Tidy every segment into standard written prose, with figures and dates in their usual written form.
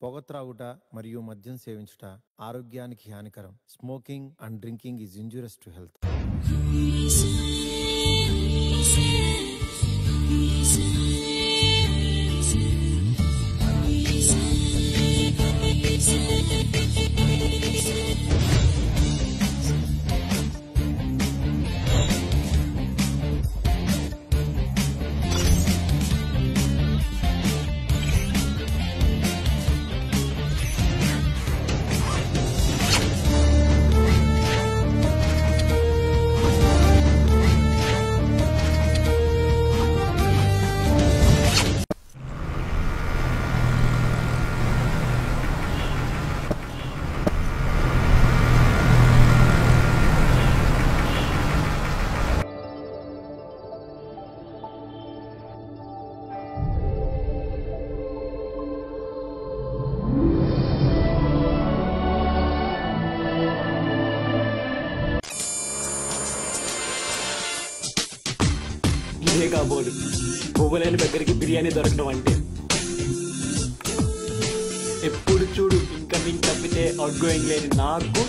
పొగ త్రాగుట మరియు మద్యం సేవించుట ఆరోగ్యానికి హానికరం. Smoking and drinking is injurious to health. ఇదే కాబోలు పువ్వులేని దగ్గరికి బిర్యానీ దొరకడం అంటే. ఎప్పుడు చూడు ఇన్కమింగ్ తప్పితే అవుట్ గోయింగ్ లేని నాకు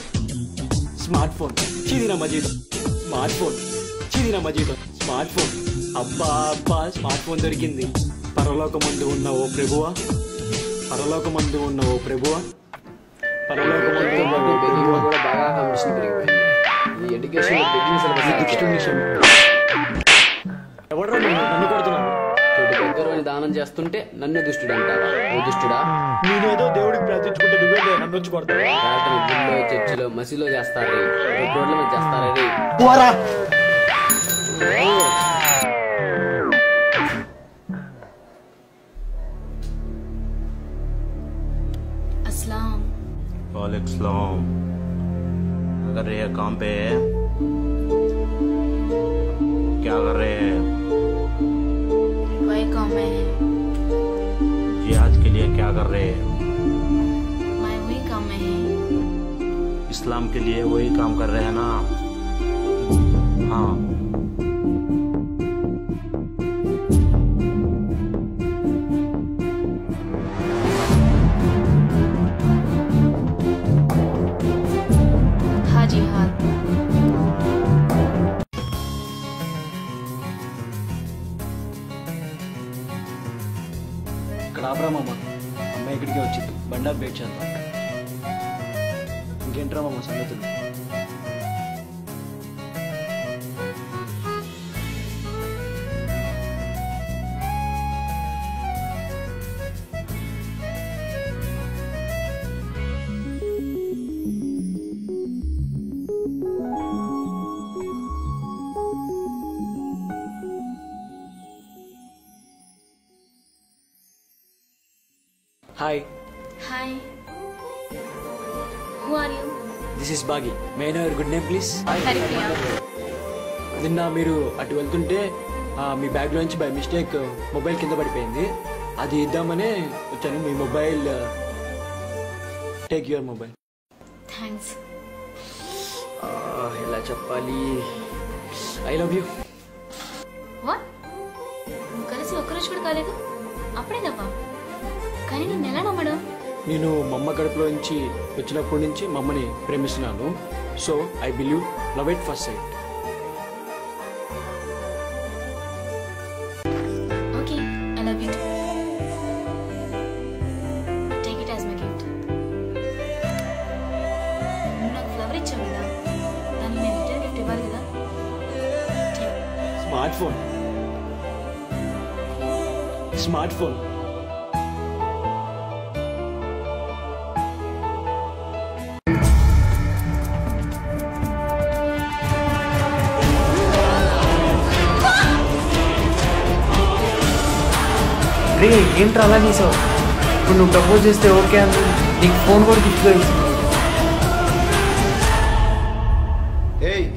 స్మార్ట్ ఫోన్ చీదిన మజీదం, స్మార్ట్ ఫోన్ చీదిన మజీదం, స్మార్ట్ ఫోన్. అబ్బా అబ్బా స్మార్ట్ ఫోన్ దొరికింది. పరలోకమందు ఉన్న ఓ ప్రభువా, పరలోకమందు ఉన్న ఓ ప్రభువా, పరలోకమందు కూడా బాగా కాంపిటీషన్ పెరిగిపోయింది. ఈ ఎడ్యుకేషన్ ఎవడరా నన్ను కొడుతున్నావు? పెద్దవాడిని దానం చేస్తుంటే నన్ను దుష్టుడు అంటావా? ఓ దుష్టుడా, నేనేదో దేవుడికి ప్రార్థించుకుంటే నువ్వే నన్ను వచ్చి కొడతావు. గుళ్ళో చర్చిలో మసీలో చేస్తారు, రోడ్ల మీద చేస్తారు. अस्सलाम वालेकुम सलाम। अगर ये काम पे क्या कर रहे हैं? वही काम में है। जिहाद के लिए क्या कर रहे हैं? मैं वही काम में है। इस्लाम के लिए वही काम कर रहे हैं ना? हाँ। हाँ जी हाँ। ఇక్కడ ఆపరామమ్మ, అమ్మాయి ఇక్కడికి వచ్చింది. బండా వెయిట్ చేద్దాం. ఇంకేంట్రా మామ సంగతులు? Hi. Hi. Who are you? This is బాగి. May I know your good name please? Haripriya. నిన్న మీరు అటు వెళ్తుంటే మీ బ్యాగ్ లోంచి బై మిస్టేక్ మొబైల్ కింద పడిపోయింది. అది ఇద్దామనే వచ్చాను. మీ mobile, take your mobile. Thanks. ఎలా చెప్పాలి? I love you. What? నువ్వు కలిసి ఒక్కరోజు కూడా కాలేదు, అప్పుడే నవ్వా. కానీ నేను ఎలా నమ్మడం? నేను మా అమ్మ కడుపులో నుంచి వచ్చినప్పటి నుంచి మా అమ్మని ప్రేమిస్తున్నాను. So I believe love at first sight. Okay, I love you. Take it as my gift. నువ్వు నాకు ఫ్లవర్ ఇచ్చావు కదా, దాన్ని నేను రిటర్న్ గిఫ్ట్ ఇవ్వాలి కదా. Smart phone, smart phone. ఏంట్రా అలా తీసావు? ఇప్పుడు నువ్వు ప్రపోజ్ చేస్తే ఓకే అని నీకు ఫోన్ కూడా గిఫ్ట్గా ఇస్తుంది.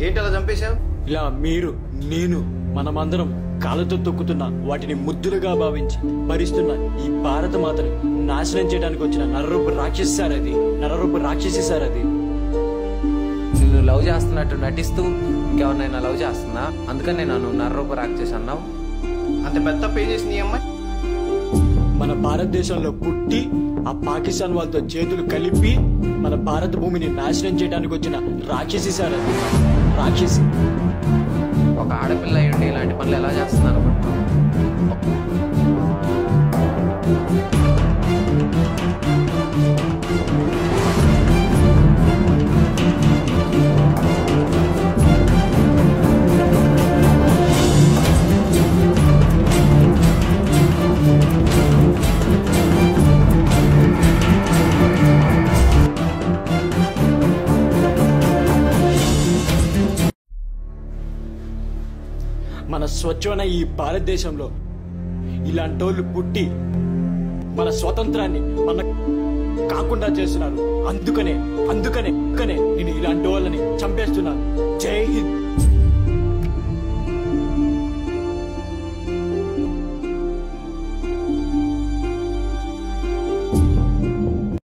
ఏంటి అలా చంపేశావు? ఇలా మీరు నేను మనమందరం కాళ్ళతో తొక్కుతున్న వాటిని ముద్దులుగా భావించి భరిస్తున్న ఈ భారత మాతని నాశనం చేయడానికి వచ్చిన నరరూప రాక్షసి సార్ అది. నరరూప రాక్షసి సార్ అది. నిన్ను లవ్ చేస్తున్నట్టు నటిస్తూ ఇంకెవరినైనా లవ్ చేస్తున్నా, అందుకని నన్ను నరరూప రాక్షసి అన్నావు. అంత పెద్ద పే చేసింది ఈ అమ్మాయి. మన భారతదేశంలో పుట్టి ఆ పాకిస్తాన్ వాళ్ళతో చేతులు కలిపి మన భారత భూమిని నాశనం చేయడానికి వచ్చిన రాక్షసి సార్ అది. రాక్షసి. ఒక ఆడపిల్ల అయ్యుండి ఇలాంటి పనులు ఎలా చేస్తుంది అనుకుంటున్నాను. మన స్వచ్ఛమైన ఈ భారతదేశంలో ఇలాంటోళ్ళు పుట్టి మన స్వతంత్రాన్ని మన కాకుండా చేస్తున్నారు. అందుకనే నేను ఇలాంటి వాళ్ళని చంపేస్తున్నాను. జై హింద్.